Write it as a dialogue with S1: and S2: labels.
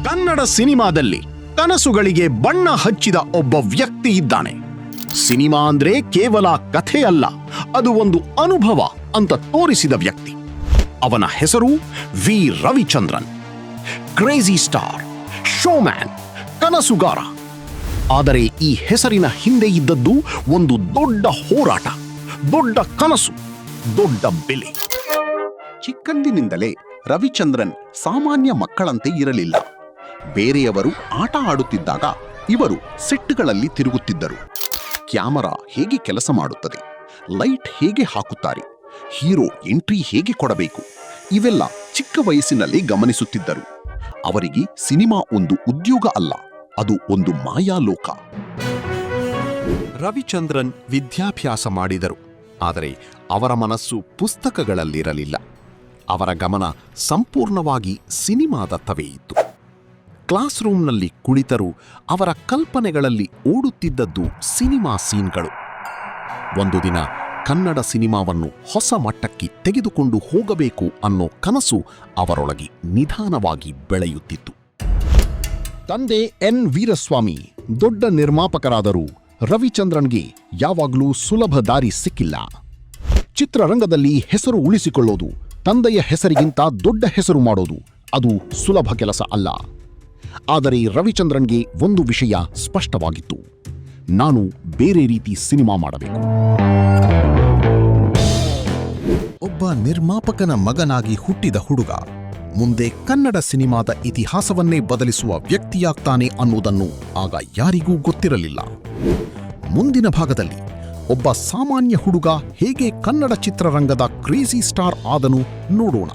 S1: ಕನ್ನಡ ಸಿನಿಮಾದಲ್ಲಿ ಕನಸುಗಳಿಗೆ ಬಣ್ಣ ಹಚ್ಚಿದ ಒಬ್ಬ ವ್ಯಕ್ತಿ ಇದ್ದಾನೆ. ಸಿನಿಮಾ ಅಂದ್ರೆ ಕೇವಲ ಕಥೆ ಅಲ್ಲ, ಅದು ಒಂದು ಅನುಭವ ಅಂತ ತೋರಿಸಿದ ವ್ಯಕ್ತಿ. ಅವನ ಹೆಸರು V Ravichandran. Crazy star, showman, ಕನಸುಗಾರ. ಆದರೆ ಈ ಹೆಸರಿನ ಹಿಂದೆ ಇದ್ದದ್ದು ಒಂದು ದೊಡ್ಡ ಹೋರಾಟ, ದೊಡ್ಡ ಕನಸು, ದೊಡ್ಡ ಬೆಲೆ.
S2: ಚಿಕ್ಕಂದಿನಿಂದಲೇ ರವಿಚಂದ್ರನ್ ಸಾಮಾನ್ಯ ಮಕ್ಕಳಂತೆ ಇರಲಿಲ್ಲ. ಬೇರೆಯವರು ಆಟ ಆಡುತ್ತಿದ್ದಾಗ ಇವರು ಸೆಟ್ಗಳಲ್ಲಿ ತಿರುಗುತ್ತಿದ್ದರು. ಕ್ಯಾಮರಾ ಹೇಗೆ ಕೆಲಸ ಮಾಡುತ್ತದೆ, ಲೈಟ್ ಹೇಗೆ ಹಾಕುತ್ತಾರೆ, ಹೀರೋ ಎಂಟ್ರಿ ಹೇಗೆ ಕೊಡಬೇಕು, ಇವೆಲ್ಲ ಚಿಕ್ಕ ವಯಸ್ಸಿನಲ್ಲಿ ಗಮನಿಸುತ್ತಿದ್ದರು. ಅವರಿಗೆ ಸಿನಿಮಾ ಒಂದು ಉದ್ಯೋಗ ಅಲ್ಲ, ಅದು ಒಂದು ಮಾಯಾಲೋಕ. ರವಿಚಂದ್ರನ್ ವಿದ್ಯಾಭ್ಯಾಸ ಮಾಡಿದರು, ಆದರೆ ಅವರ ಮನಸ್ಸು ಪುಸ್ತಕಗಳಲ್ಲಿರಲಿಲ್ಲ. ಅವರ ಗಮನ ಸಂಪೂರ್ಣವಾಗಿ ಸಿನಿಮಾದತ್ತವೇ ಇತ್ತು. ಕ್ಲಾಸ್ ರೂಮ್ನಲ್ಲಿ ಕುಳಿತರೂ ಅವರ ಕಲ್ಪನೆಗಳಲ್ಲಿ ಓಡುತ್ತಿದ್ದದ್ದು ಸಿನಿಮಾ ಸೀನ್ಗಳು. ಒಂದು ದಿನ ಕನ್ನಡ ಸಿನಿಮಾವನ್ನು ಹೊಸ ಮಟ್ಟಕ್ಕೆ ತೆಗೆದುಕೊಂಡು ಹೋಗಬೇಕು ಅನ್ನೋ ಕನಸು ಅವರೊಳಗೆ ನಿಧಾನವಾಗಿ ಬೆಳೆಯುತ್ತಿತ್ತು. ತಂದೆ ಎನ್ ವೀರಸ್ವಾಮಿ ದೊಡ್ಡ ನಿರ್ಮಾಪಕರಾದರೂ ರವಿಚಂದ್ರನ್ಗೆ ಯಾವಾಗಲೂ ಸುಲಭ ದಾರಿ ಸಿಕ್ಕಿಲ್ಲ. ಚಿತ್ರರಂಗದಲ್ಲಿ ಹೆಸರು ಉಳಿಸಿಕೊಳ್ಳೋದು, ತಂದೆಯ ಹೆಸರಿಗಿಂತ ದೊಡ್ಡ ಹೆಸರು ಮಾಡೋದು, ಅದು ಸುಲಭ ಕೆಲಸ ಅಲ್ಲ. ಆದರೆ ರವಿಚಂದ್ರನ್ಗೆ ಒಂದು ವಿಷಯ ಸ್ಪಷ್ಟವಾಗಿತ್ತು: ನಾನು ಬೇರೆ ರೀತಿ ಸಿನಿಮಾ ಮಾಡಬೇಕು. ಒಬ್ಬ ನಿರ್ಮಾಪಕನ ಮಗನಾಗಿ ಹುಟ್ಟಿದ ಹುಡುಗ ಮುಂದೆ ಕನ್ನಡ ಸಿನಿಮಾದ ಇತಿಹಾಸವನ್ನೇ ಬದಲಿಸುವ ವ್ಯಕ್ತಿಯಾಗ್ತಾನೆ ಅನ್ನುವುದನ್ನು ಆಗ ಯಾರಿಗೂ ಗೊತ್ತಿರಲಿಲ್ಲ. ಮುಂದಿನ ಭಾಗದಲ್ಲಿ ಒಬ್ಬ ಸಾಮಾನ್ಯ ಹುಡುಗ ಹೇಗೆ ಕನ್ನಡ ಚಿತ್ರರಂಗದ ಕ್ರೇಜಿ ಸ್ಟಾರ್ ಆದನು ನೋಡೋಣ.